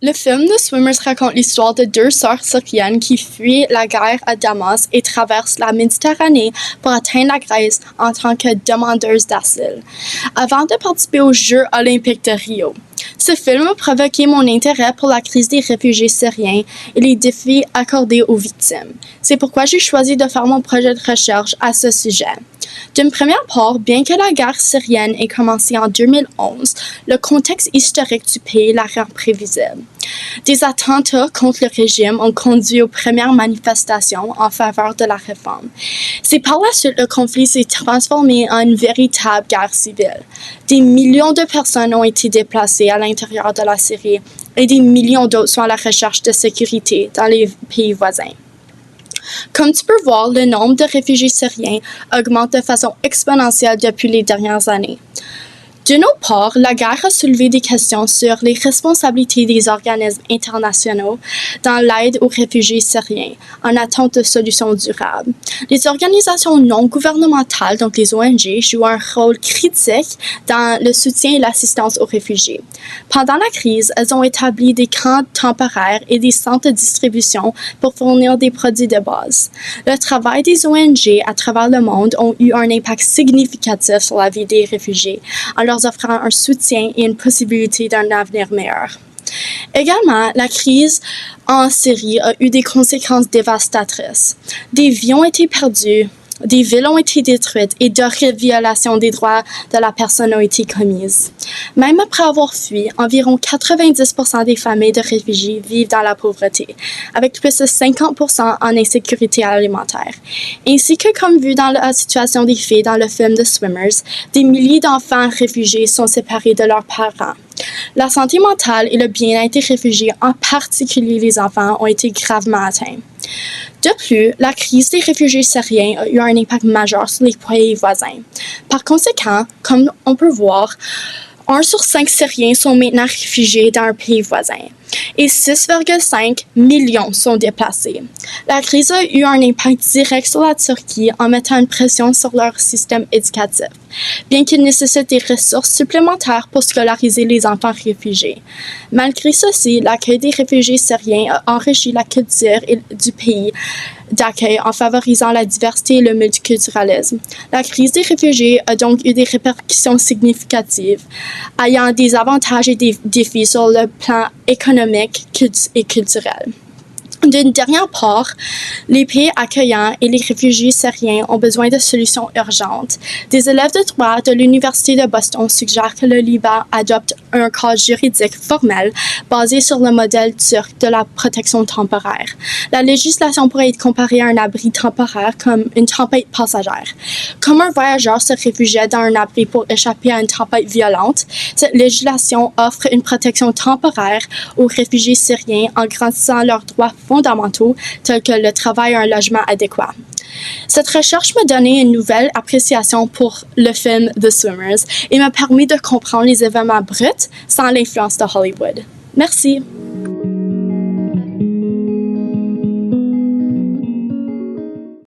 Le film The Swimmers raconte l'histoire de deux sœurs syriennes qui fuient la guerre à Damas et traversent la Méditerranée pour atteindre la Grèce en tant que demandeuses d'asile, avant de participer aux Jeux olympiques de Rio. Ce film a provoqué mon intérêt pour la crise des réfugiés syriens et les défis accordés aux victimes. C'est pourquoi j'ai choisi de faire mon projet de recherche à ce sujet. D'une première part, bien que la guerre syrienne ait commencé en 2011, le contexte historique du pays la rend prévisible. Des attentats contre le régime ont conduit aux premières manifestations en faveur de la réforme. C'est par la suite le conflit s'est transformé en une véritable guerre civile. Des millions de personnes ont été déplacées à l'intérieur de la Syrie et des millions d'autres sont à la recherche de sécurité dans les pays voisins. Comme tu peux voir, le nombre de réfugiés syriens augmente de façon exponentielle depuis les dernières années. D'une autre part, la guerre a soulevé des questions sur les responsabilités des organismes internationaux dans l'aide aux réfugiés syriens, en attente de solutions durables. Les organisations non gouvernementales, donc les ONG, jouent un rôle critique dans le soutien et l'assistance aux réfugiés. Pendant la crise, elles ont établi des camps temporaires et des centres de distribution pour fournir des produits de base. Le travail des ONG à travers le monde a eu un impact significatif sur la vie des réfugiés, en leur offrant un soutien et une possibilité d'un avenir meilleur. Également, la crise en Syrie a eu des conséquences dévastatrices. Des vies ont été perdues, des villes ont été détruites et d'horribles violations des droits de la personne ont été commises. Même après avoir fui, environ 90% des familles de réfugiés vivent dans la pauvreté, avec plus de 50% en insécurité alimentaire. Ainsi que comme vu dans la situation des filles dans le film The Swimmers, des milliers d'enfants réfugiés sont séparés de leurs parents. La santé mentale et le bien-être des réfugiés, en particulier les enfants, ont été gravement atteints. De plus, la crise des réfugiés syriens a eu un impact majeur sur les pays voisins. Par conséquent, comme on peut voir, 1 sur 5 Syriens sont maintenant réfugiés dans un pays voisin et 6,5 millions sont déplacés. La crise a eu un impact direct sur la Turquie en mettant une pression sur leur système éducatif, bien qu'il nécessite des ressources supplémentaires pour scolariser les enfants réfugiés. Malgré ceci, l'accueil des réfugiés syriens a enrichi la culture du pays d'accueil en favorisant la diversité et le multiculturalisme. La crise des réfugiés a donc eu des répercussions significatives, ayant des avantages et des défis sur le plan économique et culturel. D'une dernière part, les pays accueillants et les réfugiés syriens ont besoin de solutions urgentes. Des élèves de droit de l'Université de Boston suggèrent que le Liban adopte un cadre juridique formel basé sur le modèle turc de la protection temporaire. La législation pourrait être comparée à un abri temporaire comme une tempête passagère. Comme un voyageur se réfugiait dans un abri pour échapper à une tempête violente, cette législation offre une protection temporaire aux réfugiés syriens en garantissant leurs droits fondamentaux tels que le travail et un logement adéquat. Cette recherche m'a donné une nouvelle appréciation pour le film The Swimmers et m'a permis de comprendre les événements bruts sans l'influence de Hollywood. Merci.